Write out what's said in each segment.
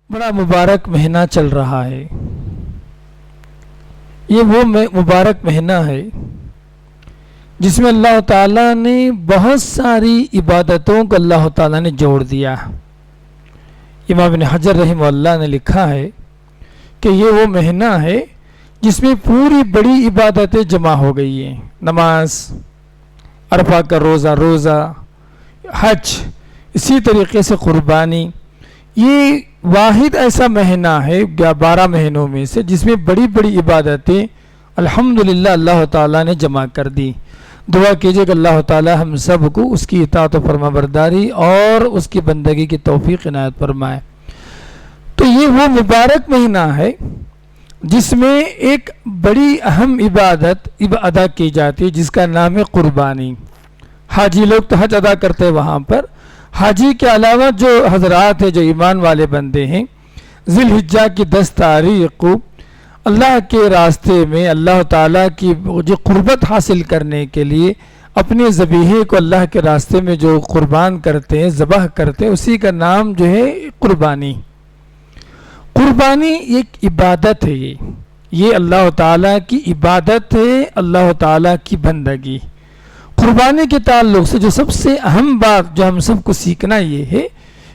بڑا مبارک مہینہ چل رہا ہے۔ یہ وہ مبارک مہینہ ہے جس میں اللہ تعالیٰ نے بہت ساری عبادتوں کو اللہ تعالیٰ نے جوڑ دیا۔ امام ابن حجر رحمہ اللہ نے لکھا ہے کہ یہ وہ مہینہ ہے جس میں پوری بڑی عبادتیں جمع ہو گئی ہیں، نماز، عرفہ کا روزہ، حج، اسی طریقے سے قربانی۔ یہ واحد ایسا مہینہ ہے 12 مہینوں میں سے جس میں بڑی بڑی عبادتیں الحمدللہ اللہ تعالیٰ نے جمع کر دی۔ دعا کیجئے کہ اللہ تعالیٰ ہم سب کو اس کی اطاعت و فرما برداری اور اس کی بندگی کی توفیق عنایت فرمائے۔ تو یہ وہ مبارک مہینہ ہے جس میں ایک بڑی اہم عبادت ادا کی جاتی ہے جس کا نام ہے قربانی۔ حاجی لوگ تو حج ادا کرتے ہیں، وہاں پر حاجی کے علاوہ جو حضرات ہیں، جو ایمان والے بندے ہیں، ذی الحجہ کی 10 تاریخ کو اللہ کے راستے میں اللہ تعالیٰ کی جو قربت حاصل کرنے کے لیے اپنے ذبیحے کو اللہ کے راستے میں جو قربان کرتے ہیں، ذبح کرتے ہیں، اسی کا نام جو ہے قربانی۔ قربانی ایک عبادت ہے، یہ اللہ تعالیٰ کی عبادت ہے، اللہ تعالیٰ کی بندگی۔ قربانی کے تعلق سے جو سب سے اہم بات جو ہم سب کو سیکھنا یہ ہے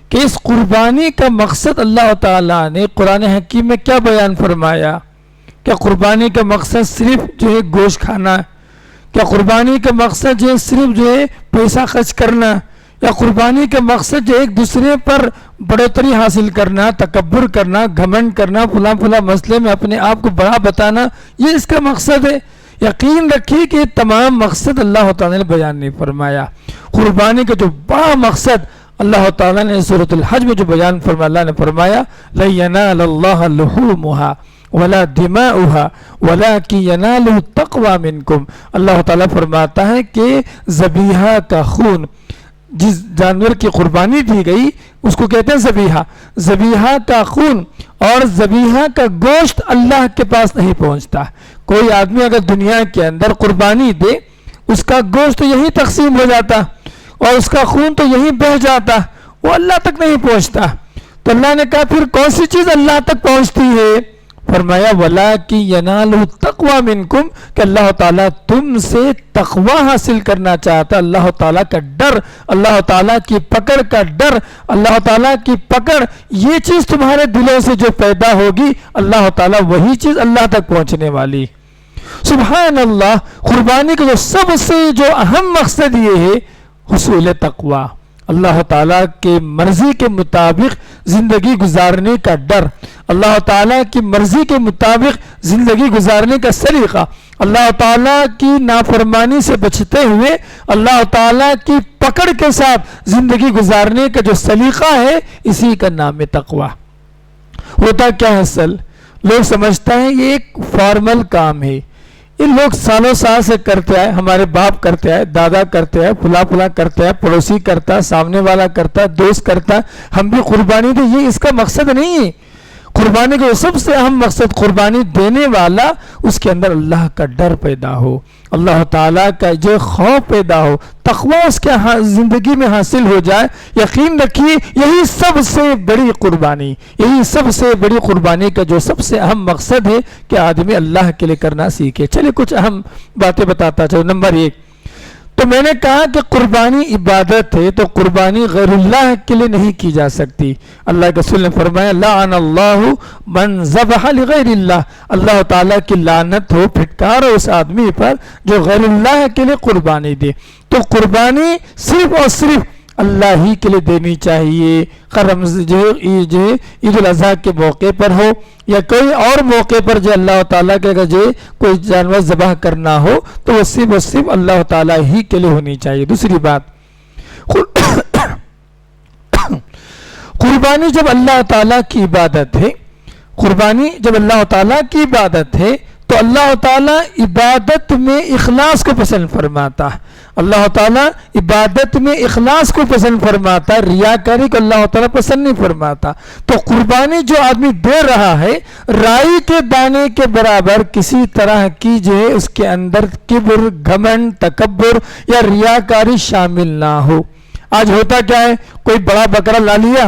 کہ اس قربانی کا مقصد اللہ تعالیٰ نے قرآن حکیم میں کیا بیان فرمایا۔ کیا قربانی کا مقصد صرف جو ہے گوشت کھانا؟ کیا قربانی کا مقصد جو ہے صرف جو ہے پیسہ خرچ کرنا؟ یا قربانی کا مقصد جو ایک دوسرے پر بڑھوتری حاصل کرنا، تکبر کرنا، گھمنڈ کرنا، فلاں مسئلے میں اپنے آپ کو بڑا بتانا، یہ اس کا مقصد ہے؟ یقین رکھیے کہ تمام مقصد اللہ تعالیٰ نے بیان نہیں فرمایا۔ قربانی کا جو بڑا مقصد اللہ تعالیٰ نے سورۃ الحج میں جو بیان فرمایا، اللہ نے فرمایا لَن يَنَالَ اللَّهَ لُحُومُهَا وَلَا دِمَاؤُهَا وَلَكِنْ يَنَالُهُ التَّقْوَى مِنْكُمْ۔ اللہ تعالیٰ فرماتا ہے کہ ذبیحہ کا خون، جس جانور کی قربانی دی گئی اس کو کہتے ہیں ذبیحہ، ذبیحہ کا خون اور ذبیحہ کا گوشت اللہ کے پاس نہیں پہنچتا۔ کوئی آدمی اگر دنیا کے اندر قربانی دے، اس کا گوشت تو یہیں تقسیم ہو جاتا اور اس کا خون تو یہیں بہہ جاتا، وہ اللہ تک نہیں پہنچتا۔ تو اللہ نے کہا پھر کون سی چیز اللہ تک پہنچتی ہے؟ فرمایا وَلَكِنْ يَنَالُهُ التَّقْوَى مِنْكُمْ، کہ اللہ تعالیٰ تم سے تقوی حاصل کرنا چاہتا، اللہ تعالیٰ کا ڈر، اللہ تعالیٰ کی پکڑ کا ڈر، اللہ تعالیٰ کی پکڑ، یہ چیز تمہارے دلوں سے جو پیدا ہوگی اللہ تعالیٰ وہی چیز اللہ تک پہنچنے والی۔ سبحان اللہ، قربانی کا جو سب سے جو اہم مقصد یہ ہے حصول تقوی، اللہ تعالیٰ کے مرضی کے مطابق زندگی گزارنے کا ڈر، اللہ تعالیٰ کی مرضی کے مطابق زندگی گزارنے کا سلیقہ، اللہ تعالیٰ کی نافرمانی سے بچتے ہوئے اللہ تعالیٰ کی پکڑ کے ساتھ زندگی گزارنے کا جو سلیقہ ہے، اسی کا نام ہے تقوی۔ ہوتا کیا ہے اصل؟ لوگ سمجھتا ہے یہ ایک فارمل کام ہے، یہ لوگ سالوں سال سے کرتے آئے، ہمارے باپ کرتے آئے، دادا کرتے آئے، فلاں کرتے آئے، پڑوسی کرتا، سامنے والا کرتا، دوست کرتا، ہم بھی قربانی دے، یہ اس کا مقصد نہیں ہے۔ قربانی کا سب سے اہم مقصد قربانی دینے والا اس کے اندر اللہ کا ڈر پیدا ہو، اللہ تعالیٰ کا جو خوف پیدا ہو، تقوی اس کے زندگی میں حاصل ہو جائے۔ یقین رکھیے یہی سب سے بڑی قربانی، یہی سب سے بڑی قربانی کا جو سب سے اہم مقصد ہے کہ آدمی اللہ کے لیے کرنا سیکھے۔ چلیے کچھ اہم باتیں بتاتا چلو۔ نمبر 1 تو میں نے کہا کہ قربانی عبادت ہے، تو قربانی غیر اللہ کے لیے نہیں کی جا سکتی۔ اللہ کے رسول نے فرمایا لعن اللہ من ذبح لغیر اللہ، اللہ تعالیٰ کی لعنت ہو، پھٹکار ہو اس آدمی پر جو غیر اللہ کے لیے قربانی دے۔ تو قربانی صرف اور صرف اللہ ہی کے لیے دینی چاہیے، جو عید الاضحیٰ کے موقع پر ہو یا کوئی اور موقع پر جو اللہ تعالیٰ کے اگر جو کوئی جانور ذبح کرنا ہو تو وہ صرف اللہ تعالیٰ ہی کے لیے ہونی چاہیے۔ دوسری بات، قربانی جب اللہ تعالیٰ کی عبادت ہے، قربانی جب اللہ تعالیٰ کی عبادت ہے تو اللہ تعالیٰ عبادت میں اخلاص کو پسند فرماتا ہے، اللہ تعالیٰ عبادت میں اخلاص کو پسند فرماتا ہے، ریاکاری کو اللہ تعالیٰ پسند نہیں فرماتا۔ تو قربانی جو آدمی دے رہا ہے رائی کے دانے کے برابر کسی طرح کی جو ہے اس کے اندر کبر، گھمنڈ، تکبر یا ریاکاری شامل نہ ہو۔ آج ہوتا کیا ہے، کوئی بڑا بکرا لا لیا،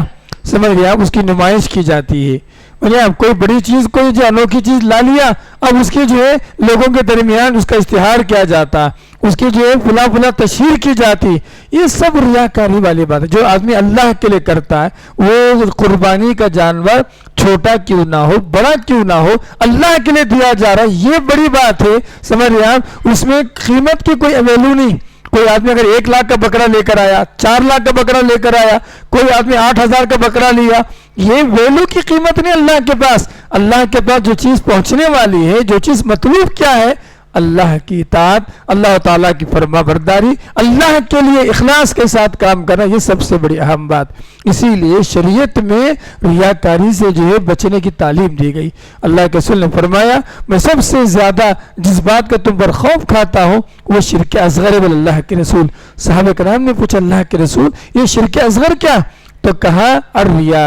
سمجھ لیا آپ، اس کی نمائش کی جاتی ہے. اب کوئی بڑی چیز، کوئی جو انوکھی چیز لا لیا، اب اس کی جو ہے لوگوں کے درمیان اس کا اشتہار کیا جاتا، اس کی جو ہے فلاں فلاں تشہیر کی جاتی. یہ سب ریاکاری والی بات ہے. جو آدمی اللہ کے لیے کرتا ہے، وہ قربانی کا جانور چھوٹا کیوں نہ ہو، بڑا کیوں نہ ہو، اللہ کے لیے دیا جا رہا ہے، یہ بڑی بات ہے. سمجھ رہے آپ، اس میں قیمت کی کوئی ویلو نہیں. کوئی آدمی اگر 1 لاکھ کا بکرا لے کر آیا، 4 لاکھ کا بکرا لے کر آیا، کوئی آدمی 8,000 کا بکرا لیا، یہ ویلو کی قیمت نہیں اللہ کے پاس. اللہ کے پاس جو چیز پہنچنے والی ہے، جو چیز مطلوب کیا ہے، اللہ کی اطاعت، اللہ تعالیٰ کی فرما برداری، اللہ کے لیے اخلاص کے ساتھ کام کرنا، یہ سب سے بڑی اہم بات. اسی لیے شریعت میں ریاکاری سے جو ہے بچنے کی تعلیم دی گئی. اللہ کے رسول نے فرمایا، میں سب سے زیادہ جس بات کا تم پر خوف کھاتا ہوں وہ شرک اصغر ہے. اللہ کے رسول، صحابہ کرام نے پوچھا اللہ کے رسول یہ شرک اصغر کیا؟ تو کہا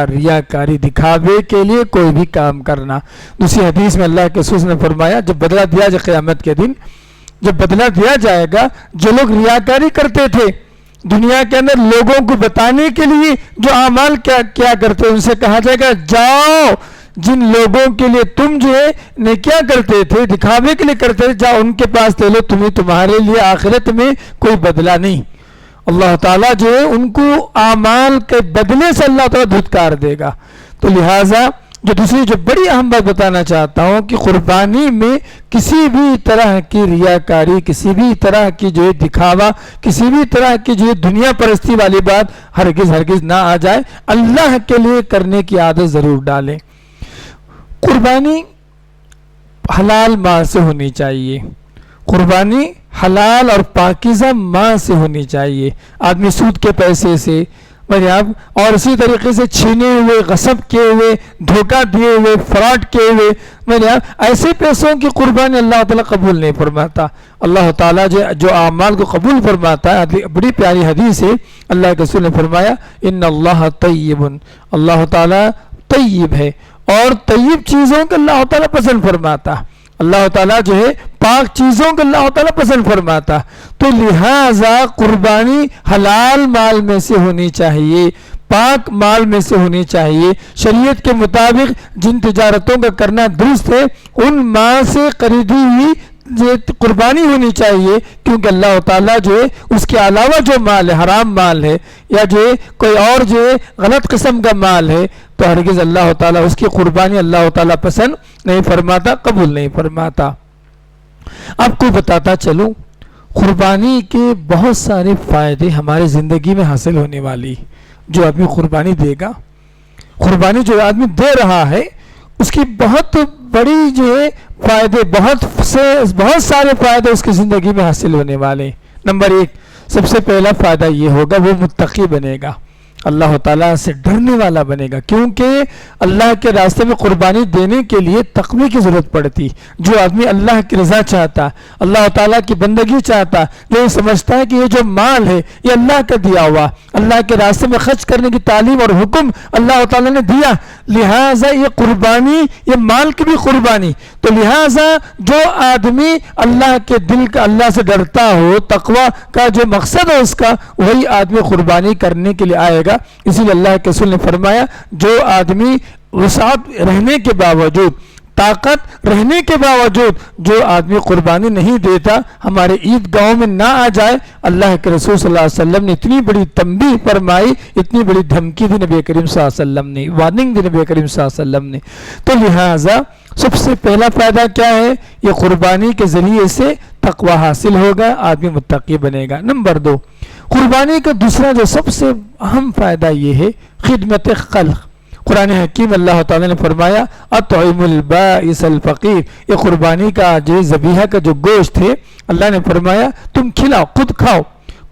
ریاکاری، دکھاوے کے لیے کوئی بھی کام کرنا. دوسری حدیث میں اللہ کے رسول نے فرمایا، جب بدلہ دیا جائے قیامت کے دن، جب بدلہ دیا جائے گا، جو لوگ ریاکاری کرتے تھے دنیا کے اندر لوگوں کو بتانے کے لیے جو اعمال کیا کرتے، ان سے کہا جائے گا جاؤ جن لوگوں کے لیے تم جو ہے کیا کرتے تھے، دکھاوے کے لیے کرتے تھے، جاؤ ان کے پاس لے لو، تمہارے لیے آخرت میں کوئی بدلہ نہیں. اللہ تعالیٰ جو ہے ان کو اعمال کے بدلے سے اللہ تعالیٰ دھتکار دے گا. تو لہٰذا جو دوسری جو بڑی اہم بات بتانا چاہتا ہوں کہ قربانی میں کسی بھی طرح کی ریاکاری، کسی بھی طرح کی جو ہے دکھاوا، کسی بھی طرح کی جو ہے دنیا پرستی والی بات ہرگز نہ آ جائے. اللہ کے لیے کرنے کی عادت ضرور ڈالیں. قربانی حلال مال سے ہونی چاہیے. قربانی حلال اور پاکیزہ مال سے ہونی چاہیے. آدمی سود کے پیسے سے اور اسی طریقے سے چھینے ہوئے، غصب کیے ہوئے، دھوکہ دیے ہوئے، فراڈ کیے ہوئے، ایسے پیسوں کی قربانی اللہ تعالیٰ قبول نہیں فرماتا. اللہ تعالیٰ جو اعمال کو قبول فرماتا ہے، بڑی پیاری حدیث ہے، اللہ کے رسول نے فرمایا ان اللہ طیب، اللہ تعالیٰ طیب ہے اور طیب چیزوں کو اللہ تعالیٰ پسند فرماتا. اللہ تعالیٰ جو ہے پاک چیزوں کو اللہ تعالیٰ پسند فرماتا. تو لہٰذا قربانی حلال مال میں سے ہونی چاہیے، پاک مال میں سے ہونی چاہیے. شریعت کے مطابق جن تجارتوں کا کرنا درست ہے ان مال سے خریدی ہوئی قربانی ہونی چاہیے، کیونکہ اللہ تعالیٰ جو ہے اس کے علاوہ جو مال ہے، حرام مال ہے یا جو ہے کوئی اور جو ہے غلط قسم کا مال ہے، تو ہرگز اللہ تعالیٰ اس کی قربانی اللہ تعالیٰ پسند نہیں فرماتا، قبول نہیں فرماتا. آپ کو بتاتا چلوں، قربانی کے بہت سارے فائدے ہمارے زندگی میں حاصل ہونے والی. جو آدمی قربانی دے گا، قربانی جو آدمی دے رہا ہے، اس کی بہت بڑی جو ہے فائدے، بہت سارے فائدے اس کی زندگی میں حاصل ہونے والے. نمبر 1، سب سے پہلا فائدہ یہ ہوگا وہ متقی بنے گا، اللہ تعالیٰ سے ڈرنے والا بنے گا. کیونکہ اللہ کے راستے میں قربانی دینے کے لیے تقوی کی ضرورت پڑتی. جو آدمی اللہ کی رضا چاہتا، اللہ تعالیٰ کی بندگی چاہتا، جو یہ سمجھتا ہے کہ یہ جو مال ہے یہ اللہ کا دیا ہوا، اللہ کے راستے میں خرچ کرنے کی تعلیم اور حکم اللہ تعالیٰ نے دیا، لہٰذا یہ قربانی، یہ مال کی بھی قربانی. تو لہٰذا جو آدمی اللہ کے دل کا، اللہ سے ڈرتا ہو، تقوی کا جو مقصد ہے اس کا، وہی آدمی قربانی کرنے کے لیے آئے گا. اسی لیے اللہ کے رسول نے فرمایا، جو آدمی وسعت رہنے کے باوجود، طاقت رہنے کے باوجود جو آدمی قربانی نہیں دیتا، ہمارے عید گاہوں میں نہ آ جائے. اللہ کے رسول صلی اللہ علیہ وسلم نے اتنی بڑی تنبیہ فرمائی، اتنی بڑی دھمکی دی نبی کریم صلی اللہ علیہ وسلم نے، وارننگ دی نبی کریم صلی اللہ علیہ وسلم نے. تو لہٰذا سب سے پہلا فائدہ کیا ہے؟ یہ قربانی کے ذریعے سے تقوی حاصل ہوگا، آدمی متقی بنے گا. نمبر 2، قربانی کا دوسرا جو سب سے اہم فائدہ یہ ہے خدمت خلق. قرآن حکیم اللہ تعالیٰ نے فرمایا اطعم البائس الفقیر. یہ قربانی کا جو ذبیحہ کا جو گوشت ہے، اللہ نے فرمایا تم کھلاؤ، خود کھاؤ.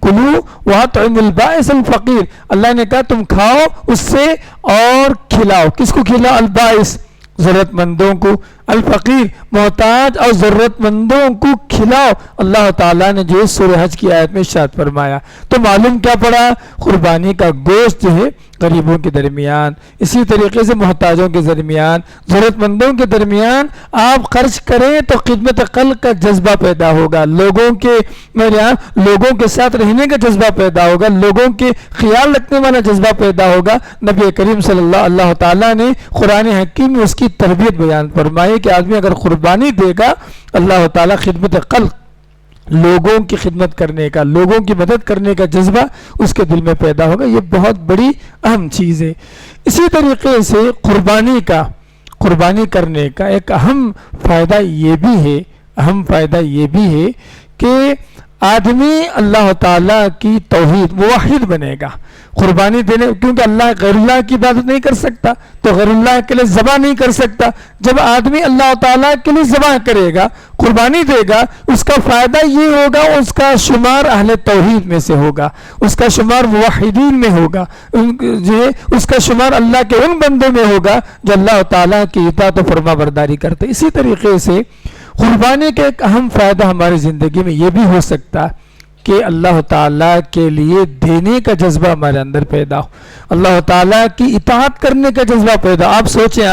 کلو واطعم البائس الفقیر، اللہ نے کہا تم کھاؤ اس سے اور کھلاؤ. کس کو کھلاؤ؟ البائس، ضرورت مندوں کو. الفقیر محتاج اور ضرورت مندوں کو کھلاؤ، اللہ تعالیٰ نے جو سورہ حج کی آیت میں ارشاد فرمایا۔ تو معلوم کیا پڑا؟ قربانی کا گوشت جو ہے غریبوں کے درمیان، اسی طریقے سے محتاجوں کے درمیان، ضرورت مندوں کے درمیان آپ خرچ کریں تو خدمت خلق کا جذبہ پیدا ہوگا، لوگوں کے ساتھ رہنے کا جذبہ پیدا ہوگا، لوگوں کے خیال رکھنے والا جذبہ پیدا ہوگا۔ نبی کریم صلی اللہ تعالیٰ نے قرآن حکیم میں اس کی تربیت بیان فرمائی کہ آدمی اگر قربانی دے گا، اللہ تعالیٰ خدمت خلق، لوگوں کی خدمت کرنے کا، لوگوں کی مدد کرنے کا جذبہ اس کے دل میں پیدا ہوگا۔ یہ بہت بڑی اہم چیز ہے۔ اسی طریقے سے قربانی کرنے کا ایک اہم فائدہ یہ بھی ہے کہ آدمی اللہ تعالیٰ کی توحید موحد بنے گا قربانی دینے، کیونکہ اللہ غیر اللہ کی عبادت نہیں کر سکتا تو غیر اللہ کے لیے ذبح نہیں کر سکتا۔ جب آدمی اللہ تعالیٰ کے لیے ذبح کرے گا، قربانی دے گا، اس کا فائدہ یہ ہوگا اس کا شمار اہل توحید میں سے ہوگا، اس کا شمار موحدین میں ہوگا، اس کا شمار اللہ کے ان بندوں میں ہوگا جو اللہ تعالیٰ کی اطاعت و فرما برداری کرتے۔ اسی طریقے سے قربانی کا ایک اہم فائدہ ہماری زندگی میں یہ بھی ہو سکتا کہ اللہ تعالیٰ کے لیے دینے کا جذبہ ہمارے اندر پیدا ہو، اللہ تعالیٰ کی اطاعت کرنے کا جذبہ پیدا ہو۔ آپ سوچیں،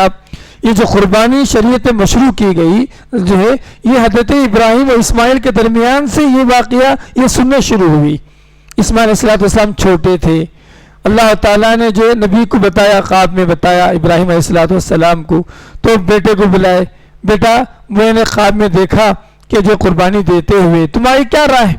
یہ جو قربانی شریعت میں مشروع کی گئی جو ہے، یہ حضرت ابراہیم اور اسماعیل کے درمیان سے یہ واقعہ یہ سننا شروع ہوئی۔ اسماعیل علیہ السلام چھوٹے تھے، اللہ تعالیٰ نے جو نبی کو بتایا، خواب میں بتایا ابراہیم علیہ السلام کو، تو بیٹے کو بلائے، بیٹا میں نے خواب میں دیکھا کہ جو قربانی دیتے ہوئے تمہاری کیا رائے ہے؟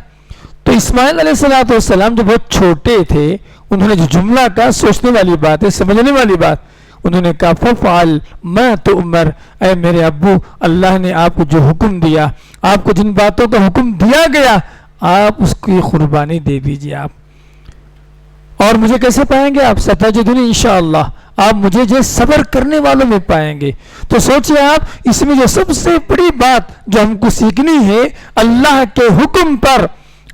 تو اسماعیل علیہ السلام جو بہت چھوٹے تھے، انہوں نے جو جملہ کہا، سوچنے والی بات ہے، سمجھنے والی بات، انہوں نے کہا فَفْعَلْ مَا تُؤْمَرْ، اے میرے ابو، اللہ نے آپ کو جو حکم دیا، آپ کو جن باتوں کا حکم دیا گیا، آپ اس کی قربانی دے دیجئے۔ آپ اور مجھے کیسے پائیں گے؟ آپ ستجدنی انشاءاللہ، آپ مجھے جو صبر کرنے والوں میں پائیں گے۔ تو سوچئے آپ، اس میں جو سب سے بڑی بات جو ہم کو سیکھنی ہے، اللہ کے حکم پر،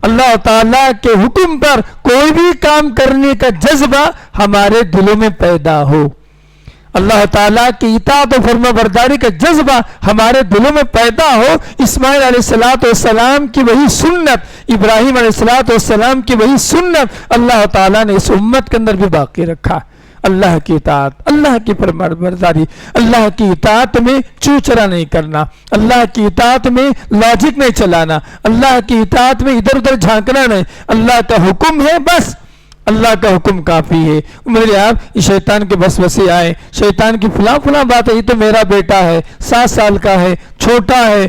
اللہ تعالیٰ کے حکم پر کوئی بھی کام کرنے کا جذبہ ہمارے دلوں میں پیدا ہو، اللہ تعالیٰ کی اطاعت و فرما برداری کا جذبہ ہمارے دلوں میں پیدا ہو۔ اسماعیل علیہ السلام کی وہی سنت، ابراہیم علیہ السلام کی وہی سنت اللہ تعالیٰ نے اس امت کے اندر بھی باقی رکھا۔ اللہ کی اطاعت، اللہ کی فرما برداری، اللہ کی اطاعت میں چوچرا نہیں کرنا، اللہ کی اطاعت میں لاجک نہیں چلانا، اللہ کی اطاعت میں ادھر ادھر جھانکنا نہیں۔ اللہ کا حکم ہے، بس اللہ کا حکم کافی ہے۔ میرے آپ شیطان کے وسوسے آئے، شیطان کی فلاں بات ہے، یہ تو میرا بیٹا ہے، 7 سال کا ہے، چھوٹا ہے،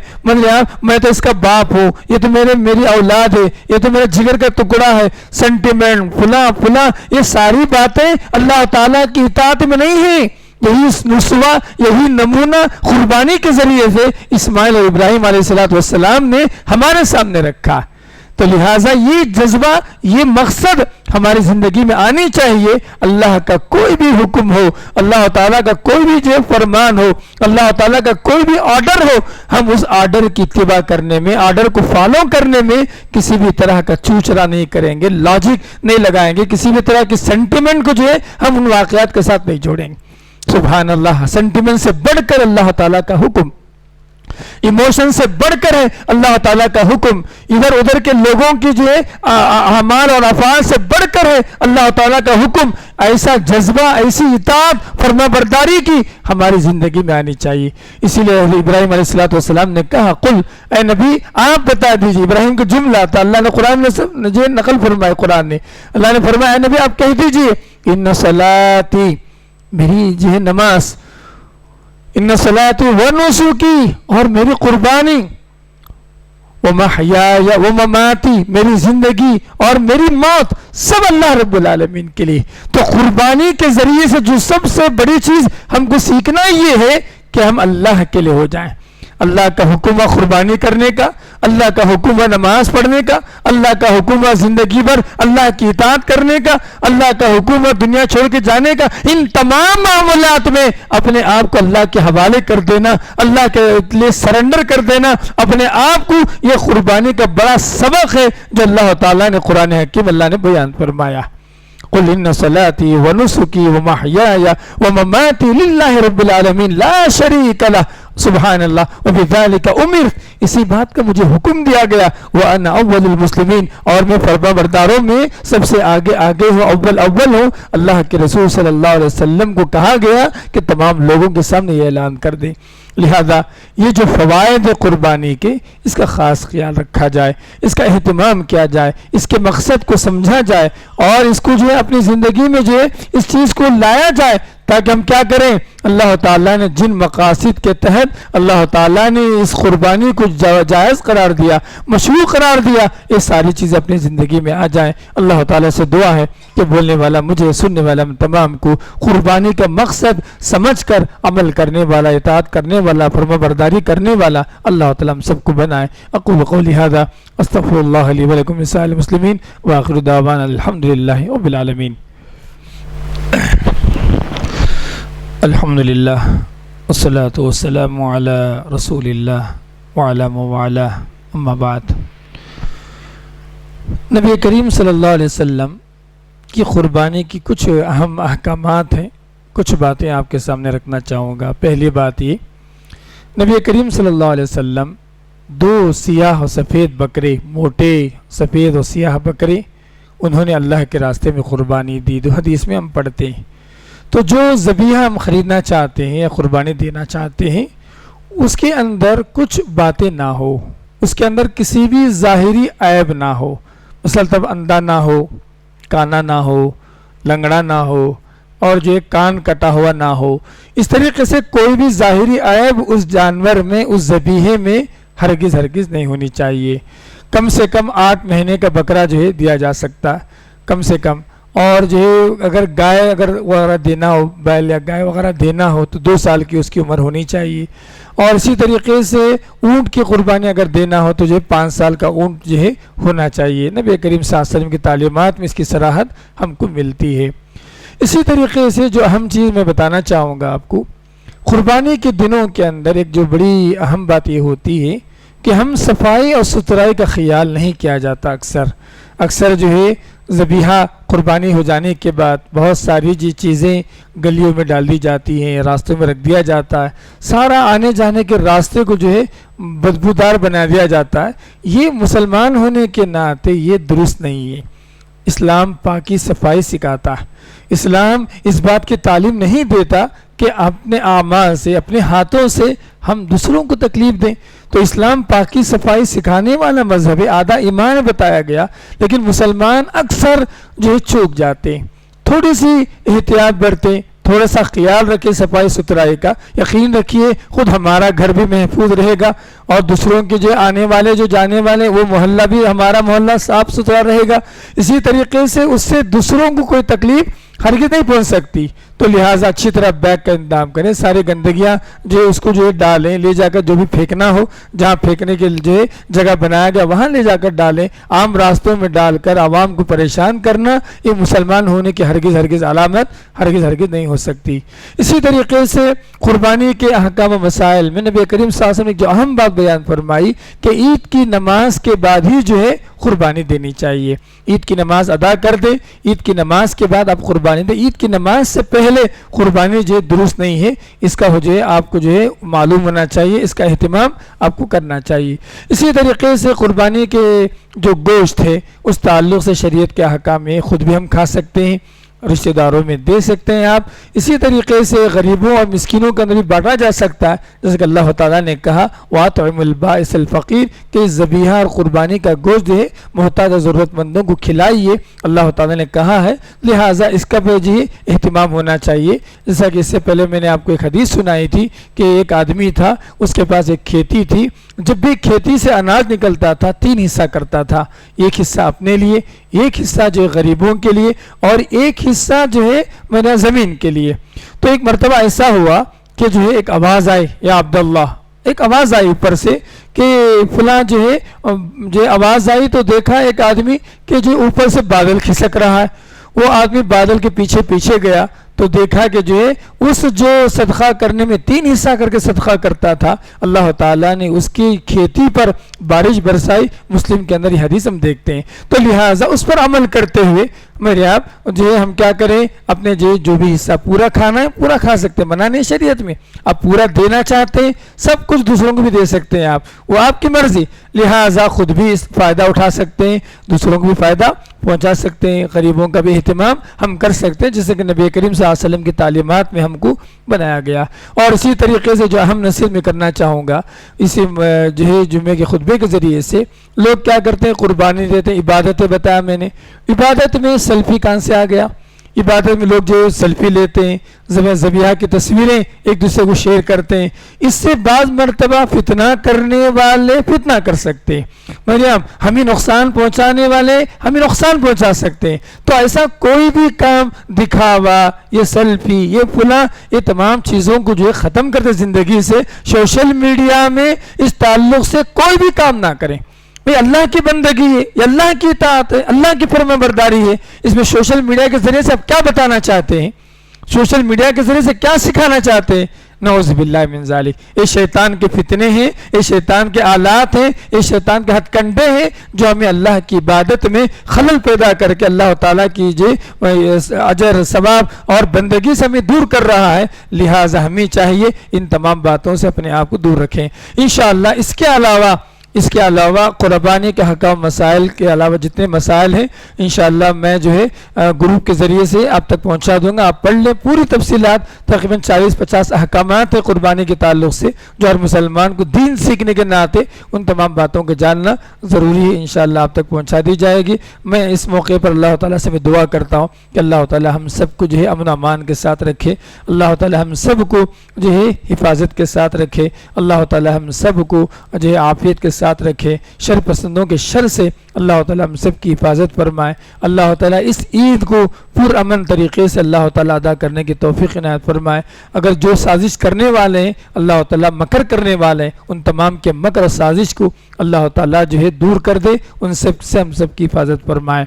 میں تو اس کا باپ ہوں، یہ تو میری اولاد ہے، یہ تو میرا جگر کا ٹکڑا ہے، سینٹیمنٹ فلاں، یہ ساری باتیں اللہ تعالیٰ کی اطاعت میں نہیں ہیں۔ یہی نسوہ، یہی نمونہ قربانی کے ذریعے سے اسماعیل اور ابراہیم علیہ السلام نے ہمارے سامنے رکھا۔ تو لہٰذا یہ جذبہ، یہ مقصد ہماری زندگی میں آنی چاہیے۔ اللہ کا کوئی بھی حکم ہو، اللہ تعالیٰ کا کوئی بھی جو فرمان ہو، اللہ تعالیٰ کا کوئی بھی آرڈر ہو، ہم اس آرڈر کی اتباع کرنے میں، آرڈر کو فالو کرنے میں کسی بھی طرح کا چوچرا نہیں کریں گے، لاجک نہیں لگائیں گے، کسی بھی طرح کی سینٹیمنٹ کو جو ہے ہم ان واقعات کے ساتھ نہیں جوڑیں گے۔ سبحان اللہ، سینٹیمنٹ سے بڑھ کر اللہ تعالیٰ کا حکم، ایموشن سے بڑھ کر ہے اللہ تعالیٰ کا حکم، ادھر ادھر کے لوگوں کی جو ہے اعمال اور افعال سے بڑھ کر ہے اللہ تعالیٰ کا حکم۔ ایسا جذبہ، ایسی اطاعت فرما برداری کی ہماری زندگی میں آنی چاہیے۔ اسی لیے ابراہیم علیہ السلام نے کہا قل، اے نبی آپ بتا دیجیے، ابراہیم کا جملہ تھا، اللہ نے قرآن میں جو نقل فرمایا، قرآن نے اللہ نے فرمایا اے نبی آپ کہہ دیجیے ان صلاتی، میری جو ہے نماز، ان صلاتی و نسکی، اور میری قربانی، ومحیایا ومماتی، میری زندگی اور میری موت، سب اللہ رب العالمین کے لیے۔ تو قربانی کے ذریعے سے جو سب سے بڑی چیز ہم کو سیکھنا یہ ہے کہ ہم اللہ کے لیے ہو جائیں۔ اللہ کا حکم ہے قربانی کرنے کا، اللہ کا حکم ہے نماز پڑھنے کا، اللہ کا حکم ہے زندگی بھر اللہ کی اطاعت کرنے کا، اللہ کا حکم ہے دنیا چھوڑ کے جانے کا۔ ان تمام معاملات میں اپنے آپ کو اللہ کے حوالے کر دینا، اللہ کے لیے سرنڈر کر دینا اپنے آپ کو، یہ قربانی کا بڑا سبق ہے جو اللہ تعالیٰ نے قرآن حکیم اللہ نے بیان فرمایا۔ قل ان صلاتي ونسكي ومحياي ومماتي لله رب العالمين لا شريك له سبحان اللہ وبذالک امرت، اسی بات کا مجھے حکم دیا گیا، وانا اول المسلمین، اور میں فرما برداروں میں سب سے آگے ہوں، اول ہوں۔ اللہ کے رسول صلی اللہ علیہ وسلم کو کہا گیا کہ تمام لوگوں کے سامنے یہ اعلان کر دیں۔ لہذا یہ جو فوائد قربانی کے، اس کا خاص خیال رکھا جائے، اس کا اہتمام کیا جائے، اس کے مقصد کو سمجھا جائے، اور اس کو جو ہے اپنی زندگی میں جو ہے اس چیز کو لایا جائے، تاکہ ہم کیا کریں، اللہ تعالیٰ نے جن مقاصد کے تحت اللہ تعالیٰ نے اس قربانی کو جائز قرار دیا، مشروع قرار دیا، یہ ساری چیزیں اپنی زندگی میں آ جائیں۔ اللہ تعالیٰ سے دعا ہے کہ بولنے والا مجھے، سننے والا تمام کو قربانی کا مقصد سمجھ کر عمل کرنے والا، اطاعت کرنے والا، فرما برداری کرنے والا اللہ تعالیٰ ہم سب کو بنائے۔ اقول قولی ھذا استغفر اللہ لی ولکم لسائر المسلمین وآخر دعوانا الحمدللہ رب العالمین۔ الحمدللہ والصلاة والسلام علی رسول اللہ وعلی موالا، اما بعد۔ نبی کریم صلی اللہ علیہ وسلم کی قربانی کی کچھ اہم احکامات ہیں، کچھ باتیں آپ کے سامنے رکھنا چاہوں گا۔ پہلی بات یہ، نبی کریم صلی اللہ علیہ وسلم 2 سیاہ و سفید بکرے، موٹے سفید و سیاہ بکرے انہوں نے اللہ کے راستے میں قربانی دی، جو حدیث میں ہم پڑھتے ہیں۔ تو جو ذبیحہ ہم خریدنا چاہتے ہیں یا قربانی دینا چاہتے ہیں، اس کے اندر کچھ باتیں نہ ہو، اس کے اندر کسی بھی ظاہری عیب نہ ہو، مثلاً اندھا نہ ہو، کانا نہ ہو، لنگڑا نہ ہو، اور جو ایک کان کٹا ہوا نہ ہو۔ اس طریقے سے کوئی بھی ظاہری عیب اس جانور میں، اس ذبیحے میں ہرگز نہیں ہونی چاہیے۔ کم سے کم 8 مہینے کا بکرا جو ہے دیا جا سکتا ہے، کم سے کم۔ اور جو ہے اگر گائے وغیرہ دینا ہو، بیل یا گائے وغیرہ دینا ہو تو 2 سال کی اس کی عمر ہونی چاہیے۔ اور اسی طریقے سے اونٹ کی قربانی اگر دینا ہو تو جو ہے 5 سال کا اونٹ جو ہے ہونا چاہیے۔ نبی کریم صلی اللہ علیہ وسلم کی تعلیمات میں اس کی صراحت ہم کو ملتی ہے۔ اسی طریقے سے جو اہم چیز میں بتانا چاہوں گا آپ کو، قربانی کے دنوں کے اندر ایک جو بڑی اہم بات یہ ہوتی ہے کہ ہم صفائی اور ستھرائی کا خیال نہیں کیا جاتا۔ اکثر جو ہے ذبیحہ قربانی ہو جانے کے بعد بہت ساری چیزیں گلیوں میں ڈال دی جاتی ہیں، راستوں میں رکھ دیا جاتا ہے، سارا آنے جانے کے راستے کو جو ہے بدبودار بنا دیا جاتا ہے۔ یہ مسلمان ہونے کے ناطے یہ درست نہیں ہے۔ اسلام پاکی صفائی سکھاتا ہے۔ اسلام اس بات کی تعلیم نہیں دیتا کہ اپنے اعمال سے، اپنے ہاتھوں سے ہم دوسروں کو تکلیف دیں۔ تو اسلام پاکی صفائی سکھانے والا مذہب ہے، آدھا ایمان بتایا گیا، لیکن مسلمان اکثر جو ہے چوک جاتے ہیں، تھوڑی سی احتیاط برتیں، تھوڑا سا خیال رکھیں صفائی ستھرائی کا۔ یقین رکھیے خود ہمارا گھر بھی محفوظ رہے گا، اور دوسروں کے جو آنے والے جو جانے والے وہ محلہ بھی، ہمارا محلہ صاف ستھرا رہے گا۔ اسی طریقے سے اس سے دوسروں کو کوئی تکلیف ہرگز نہیں پہنچ سکتی۔ تو لہٰذا اچھی طرح بیگ کا انتظام کریں، ساری گندگیاں جو اس کو جو ہے ڈالیں، لے جا کر جو بھی پھینکنا ہو، جہاں پھینکنے کے جو ہے جگہ بنایا گیا وہاں لے جا کر ڈالیں۔ عام راستوں میں ڈال کر عوام کو پریشان کرنا یہ مسلمان ہونے کی ہرگز علامت ہرگز نہیں ہو سکتی۔ اسی طریقے سے قربانی کے احکام و مسائل میں نبی کریم صلی اللہ علیہ وسلم نے جو اہم بات بیان فرمائی کہ عید کی نماز کے بعد ہی جو ہے قربانی دینی چاہیے۔ عید کی نماز ادا کر دیں، عید کی نماز کے بعد آپ قربانی دیں۔ عید کی نماز سے پہلے قربانی جو ہے درست نہیں ہے، اس کا جو ہے آپ کو جو ہے معلوم ہونا چاہیے، اس کا اہتمام آپ کو کرنا چاہیے۔ اسی طریقے سے قربانی کے جو گوشت ہے اس تعلق سے شریعت کے احکام میں خود بھی ہم کھا سکتے ہیں، رشتہ داروں میں دے سکتے ہیں آپ۔ اسی طریقے سے غریبوں اور مسکینوں کے اندر بھی بانٹا جا سکتا ہے، جیسے کہ اللہ تعالیٰ نے کہا وَأَطْعِمُوا الْبَائِسَ الْفَقِيرَ کہ ذبیحہ اور قربانی کا گوشت جو ہے محتاج اور ضرورت مندوں کو کھلائیے، اللہ تعالیٰ نے کہا ہے، لہٰذا اس کا بھی اہتمام ہونا چاہیے۔ جیسا کہ اس سے پہلے میں نے آپ کو ایک حدیث سنائی تھی کہ ایک آدمی تھا، اس کے پاس ایک کھیتی تھی، جب بھی کھیتی سے اناج نکلتا تھا 3 حصہ کرتا تھا، ایک حصہ اپنے لیے، ایک حصہ جو ہے غریبوں کے لیے، اور ایک حصہ جو ہے میرا زمین کے لیے۔ تو ایک مرتبہ ایسا ہوا کہ جو ہے ایک آواز آئی، یا عبداللہ، ایک آواز آئی اوپر سے کہ فلاں جو ہے آواز آئی تو دیکھا ایک آدمی کہ جو اوپر سے بادل کھسک رہا ہے۔ وہ آدمی بادل کے پیچھے گیا تو دیکھا کہ جو ہے اس جو صدقہ کرنے میں 3 حصہ کر کے صدقہ کرتا تھا، اللہ تعالیٰ نے اس کی کھیتی پر بارش برسائی۔ مسلم کے اندر یہ حدیث ہم دیکھتے ہیں۔ تو لہٰذا اس پر عمل کرتے ہوئے میرے آپ جو ہے ہم کیا کریں اپنے جو بھی حصہ پورا کھانا ہے پورا کھا سکتے ہیں، منع نہیں شریعت میں. آپ پورا دینا چاہتے ہیں سب کچھ دوسروں کو بھی دے سکتے ہیں آپ، وہ آپ کی مرضی. لہٰذا خود بھی اس فائدہ اٹھا سکتے ہیں، دوسروں کو بھی فائدہ پہنچا سکتے ہیں، غریبوں کا بھی اہتمام ہم کر سکتے ہیں جیسے کہ نبی کریم صلی اللہ علیہ وسلم کی تعلیمات میں ہم کو بنایا گیا. اور اسی طریقے سے جو اہم نصیحت میں کرنا چاہوں گا، اسی جو ہے جمعے کے خطبے کے ذریعے سے لوگ کیا کرتے ہیں قربانی دیتے ہیں. عبادتیں بتایا میں نے، عبادت میں سیلفی کہاں سے آ گیا؟ عبادت میں لوگ جو سیلفی لیتے ہیں، ذبیحہ کی تصویریں ایک دوسرے کو شیئر کرتے ہیں. اس سے بعض مرتبہ فتنہ کرنے والے فتنہ کر سکتے ہیں، مریم ہمیں نقصان پہنچانے والے ہمیں نقصان پہنچا سکتے ہیں. تو ایسا کوئی بھی کام دکھاوا، یہ سیلفی، یہ فلاں، یہ تمام چیزوں کو جو ہے ختم کرتے زندگی سے. سوشل میڈیا میں اس تعلق سے کوئی بھی کام نہ کریں. اللہ کی بندگی ہے، یہ اللہ کی اطاعت ہے، اللہ کی فرما برداری ہے. اس میں سوشل میڈیا کے ذریعے سے آپ کیا بتانا چاہتے ہیں؟ سوشل میڈیا کے ذریعے سے کیا سکھانا چاہتے ہیں؟ نعوذ باللہ من ذالک. یہ شیطان کے فتنے ہیں، یہ شیطان کے آلات ہیں، یہ شیطان کے ہتھ کنڈے ہیں جو ہمیں اللہ کی عبادت میں خلل پیدا کر کے اللہ تعالیٰ کی جو اجر ثواب اور بندگی سے ہمیں دور کر رہا ہے. لہٰذا ہمیں چاہیے ان تمام باتوں سے اپنے آپ کو دور رکھیں. انشاءاللہ اس کے علاوہ قربانی کے حکام مسائل کے علاوہ جتنے مسائل ہیں انشاءاللہ میں جو ہے گروپ کے ذریعے سے آپ تک پہنچا دوں گا. آپ پڑھ لیں پوری تفصیلات، تقریباً 40-50 احکامات ہیں قربانی کے تعلق سے جو ہر مسلمان کو دین سیکھنے کے ناطے ان تمام باتوں کو جاننا ضروری ہے. انشاءاللہ آپ تک پہنچا دی جائے گی. میں اس موقع پر اللہ تعالیٰ سے میں دعا کرتا ہوں کہ اللہ تعالیٰ ہم سب کو جو ہے امن و امان کے ساتھ رکھے. اللہ تعالیٰ ہم سب کو جو ہے حفاظت کے ساتھ رکھے. اللہ تعالیٰ ہم سب کو جو ہے عافیت کے ساتھ رکھے. شر پسندوں کے شر سے اللہ تعالیٰ ہم سب کی حفاظت فرمائے. اللہ تعالیٰ اس عید کو پرامن طریقے سے اللہ تعالیٰ ادا کرنے کی توفیق عنایت فرمائے. اگر جو سازش کرنے والے ہیں اللہ تعالیٰ مکر کرنے والے ہیں ان تمام کے مکر اور سازش کو اللہ تعالیٰ جو ہے دور کر دے. ان سب سے ہم سب کی حفاظت فرمائے.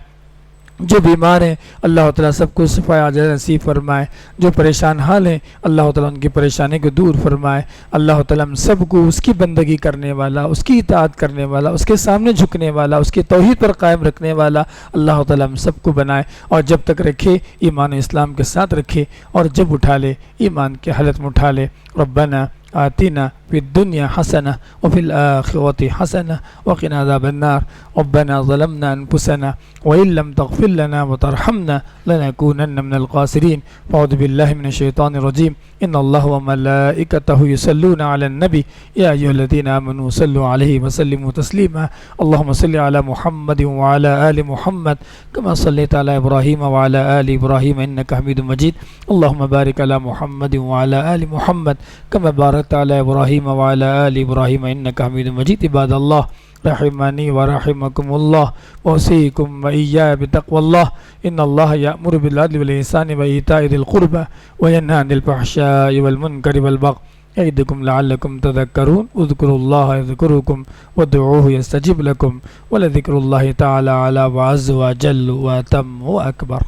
جو بیمار ہیں اللہ تعالیٰ سب کو شفا عاجلہ نصیب فرمائے. جو پریشان حال ہیں اللہ تعالیٰ ان کی پریشانی کو دور فرمائے. اللہ تعالیٰ ہم سب کو اس کی بندگی کرنے والا، اس کی اطاعت کرنے والا، اس کے سامنے جھکنے والا، اس کی توحید پر قائم رکھنے والا اللہ تعالیٰ ہم سب کو بنائے. اور جب تک رکھے ایمان و اسلام کے ساتھ رکھے، اور جب اٹھا لے ایمان کی حالت میں اٹھا لے. ربنا آتنا فی الدنیا حسنہ وفی الآخرۃ حسنہ وقنا عذاب النار. ربنا ظلمنا انفسنا وإن لم تغفر لنا وترحمنا لنكونن من الخاسرين. أعوذ بالله من الشيطان الرجيم. إن الله وملائكته يصلون على النبي يا أيها الذين آمنوا صلوا عليه وسلموا تسليما. اللهم صل على محمد وعلى آل محمد كما صليت على إبراهيم وعلى آل إبراهيم إنك حميد مجيد. اللهم بارك على محمد وعلى آل محمد كما باركت على إبراهيم وعلى آل إبراهيم إنك حميد مجيد. عباد الله رحمني ورحمكم الله وأوصيكم وإياي بتقوى الله. إن الله يأمر بالعدل والإحسان وإيتاء ذي القربى وينهى عن الفحشاء والمنكر والبغي يعظكم لعلكم تذكرون. اذكروا الله يذكركم وادعوه يستجب لكم ولذكر الله تعالى أعلى وأعز وأجل وأتم وأكبر.